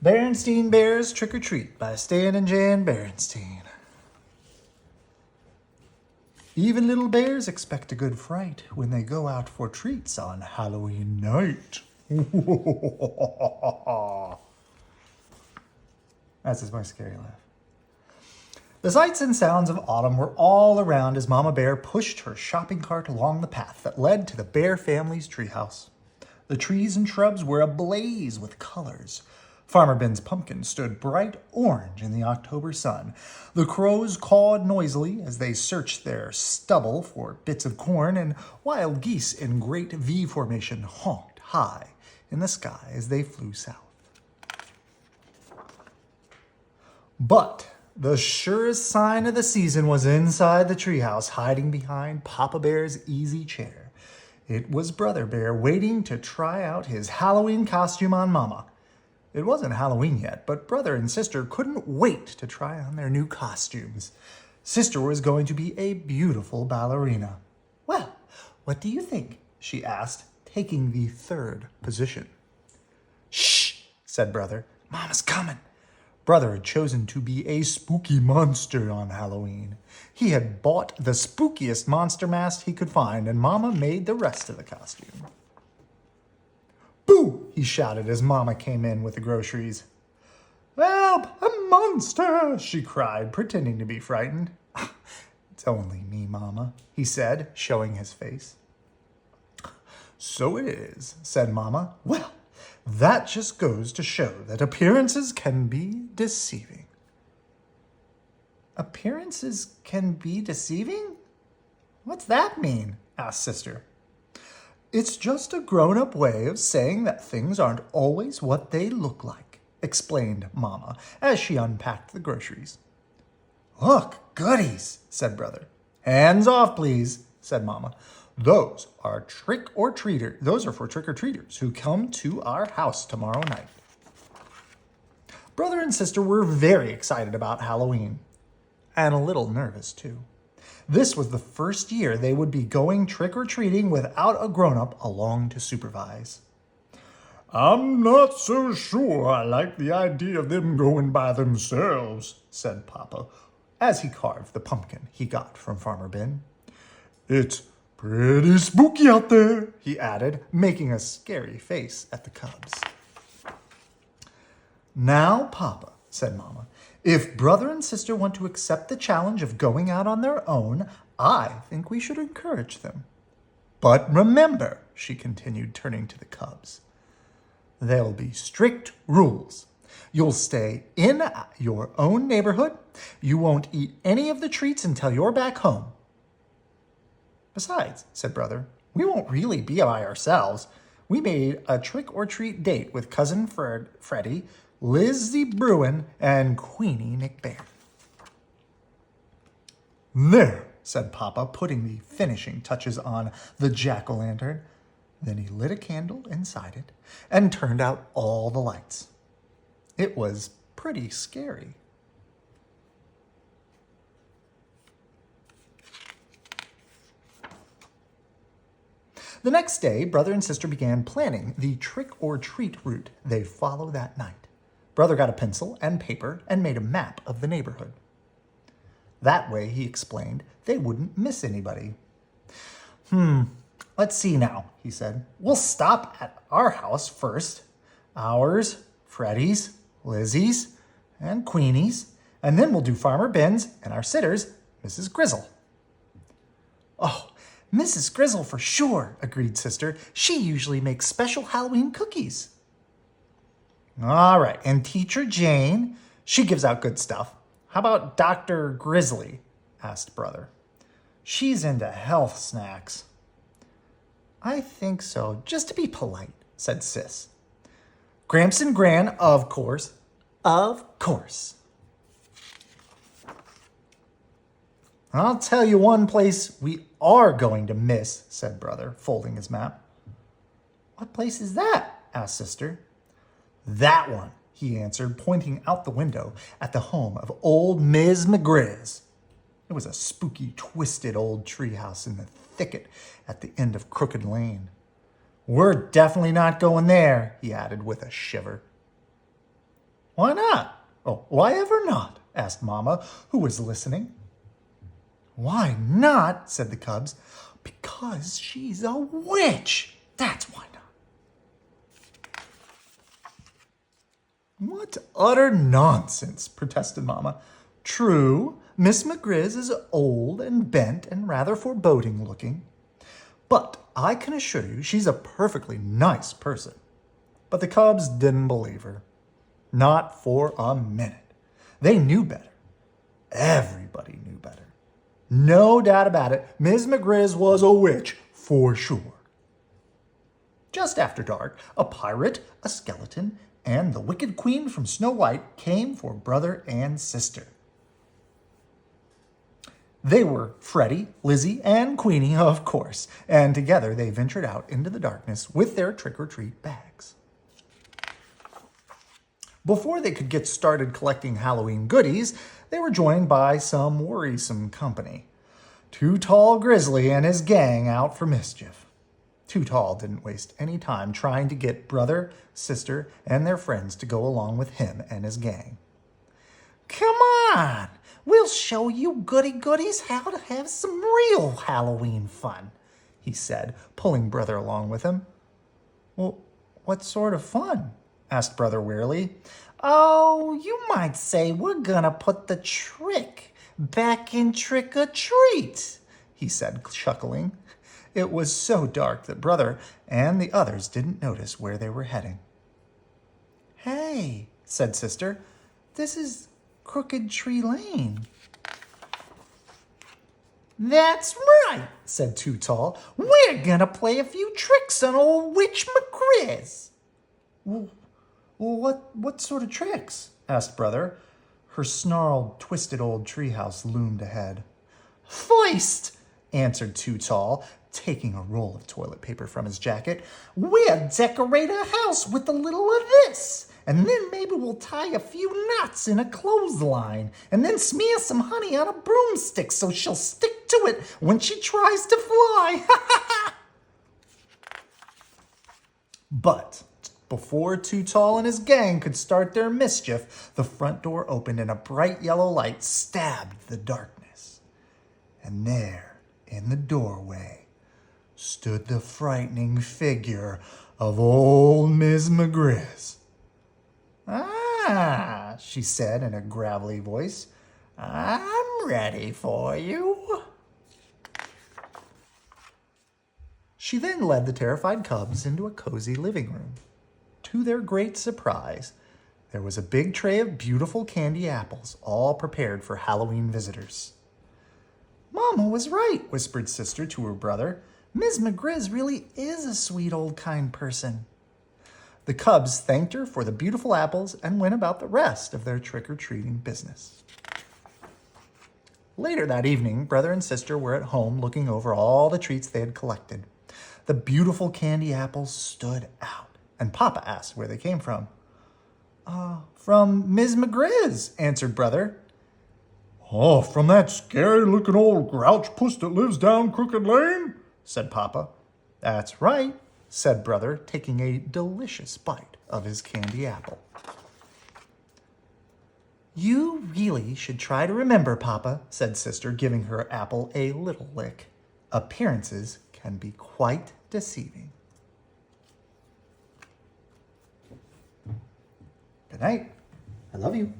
Berenstain Bears Trick or Treat by Stan and Jan Berenstain. Even little bears expect a good fright when they go out for treats on Halloween night. That's my scary laugh. The sights and sounds of autumn were all around as Mama Bear pushed her shopping cart along the path that led to the Bear family's treehouse. The trees and shrubs were ablaze with colors. Farmer Ben's pumpkin stood bright orange in the October sun. The crows cawed noisily as they searched their stubble for bits of corn, and wild geese in great V formation honked high in the sky as they flew south. But the surest sign of the season was inside the treehouse, hiding behind Papa Bear's easy chair. It was Brother Bear waiting to try out his Halloween costume on Mama. It wasn't Halloween yet, but Brother and Sister couldn't wait to try on their new costumes. Sister was going to be a beautiful ballerina. "Well, what do you think?" she asked, taking the third position. "Shh," said Brother. "Mama's coming." Brother had chosen to be a spooky monster on Halloween. He had bought the spookiest monster mask he could find, and Mama made the rest of the costume. "Boo!" he shouted as Mama came in with the groceries. "Help! A monster!" she cried, pretending to be frightened. "It's only me, Mama," he said, showing his face. "So it is," said Mama. "Well, that just goes to show that appearances can be deceiving." "Appearances can be deceiving? What's that mean?" asked Sister. "It's just a grown-up way of saying that things aren't always what they look like," explained Mama as she unpacked the groceries. "Look, goodies," said Brother. "Hands off, please," said Mama. Those are for trick-or-treaters who come to our house tomorrow night." Brother and Sister were very excited about Halloween, and a little nervous too. This was the first year they would be going trick-or-treating without a grown-up along to supervise. "I'm not so sure I like the idea of them going by themselves," said Papa, as he carved the pumpkin he got from Farmer Ben. "It's pretty spooky out there," he added, making a scary face at the cubs. "Now, Papa," said Mama, "if Brother and Sister want to accept the challenge of going out on their own, I think we should encourage them. But remember," she continued, turning to the cubs, "there'll be strict rules. You'll stay in your own neighborhood. You won't eat any of the treats until you're back home." "Besides," said Brother, "we won't really be by ourselves. We made a trick-or-treat date with Cousin Freddie, Lizzie Bruin, and Queenie McBairn." "There," said Papa, putting the finishing touches on the jack-o'-lantern. Then he lit a candle inside it and turned out all the lights. It was pretty scary. The next day, Brother and Sister began planning the trick-or-treat route they'd follow that night. Brother got a pencil and paper and made a map of the neighborhood. That way, he explained, they wouldn't miss anybody. "Let's see now," he said. "We'll stop at our house first. Ours, Freddie's, Lizzie's, and Queenie's. And then we'll do Farmer Ben's and our sitter's, Mrs. Grizzle." "Oh, Mrs. Grizzle for sure," agreed Sister. "She usually makes special Halloween cookies." "All right, and Teacher Jane, she gives out good stuff. How about Dr. Grizzly?" asked Brother. "She's into health snacks." "I think so, just to be polite," said Sis. "Gramps and Gran, of course." "Of course." "I'll tell you one place we are going to miss," said Brother, folding his map. "What place is that?" asked Sister. "That one," he answered, pointing out the window at the home of old Ms. McGrizz. It was a spooky, twisted old treehouse in the thicket at the end of Crooked Lane. "We're definitely not going there," he added with a shiver. Why not? Oh, why ever not? Asked Mama, who was listening. Why not? Said the cubs. Because she's a witch. That's why not. What utter nonsense, protested Mama. True, Miss McGriz is old and bent and rather foreboding looking. But I can assure you she's a perfectly nice person. But the cubs didn't believe her. Not for a minute. They knew better. Everybody knew better. No doubt about it, Ms. McGriz was a witch for sure. Just after dark, a pirate, a skeleton, and the wicked queen from Snow White came for brother and sister. They were Freddie, Lizzie, and Queenie, of course, and together they ventured out into the darkness with their trick-or-treat bags. Before they could get started collecting Halloween goodies, they were joined by some worrisome company. Too Tall Grizzly and his gang out for mischief. Too Tall didn't waste any time trying to get brother, sister, and their friends to go along with him and his gang. Come on! We'll show you goody-goodies how to have some real Halloween fun, he said, pulling brother along with him. Well, what sort of fun? Asked brother wearily. Oh, you might say we're gonna put the trick back in trick-or-treat, he said, chuckling. It was so dark that brother and the others didn't notice where they were heading. Hey, said sister, this is Crooked Tree Lane. That's right, said Too Tall. We're gonna play a few tricks on old Witch McGriz. Well, what sort of tricks? Asked brother. Her snarled, twisted old treehouse loomed ahead. First, answered Too Tall, taking a roll of toilet paper from his jacket, we'll decorate our house with a little of this. And then maybe we'll tie a few knots in a clothesline and then smear some honey on a broomstick so she'll stick to it when she tries to fly. But before Too Tall and his gang could start their mischief, the front door opened and a bright yellow light stabbed the darkness. And there, in the doorway, stood the frightening figure of old Miss McGriz. Ah, she said in a gravelly voice, I'm ready for you. She then led the terrified cubs into a cozy living room. To their great surprise, there was a big tray of beautiful candy apples, all prepared for Halloween visitors. Mama was right, whispered sister to her brother. Ms. McGriz really is a sweet old kind person. The cubs thanked her for the beautiful apples and went about the rest of their trick-or-treating business. Later that evening, brother and sister were at home looking over all the treats they had collected. The beautiful candy apples stood out, and Papa asked where they came from. From Ms. McGriz, answered brother. Oh, from that scary-looking old grouch puss that lives down Crooked Lane? Said Papa. That's right, said brother, taking a delicious bite of his candy apple. You really should try to remember, Papa, said sister, giving her apple a little lick. Appearances can be quite deceiving. Good night. I love you.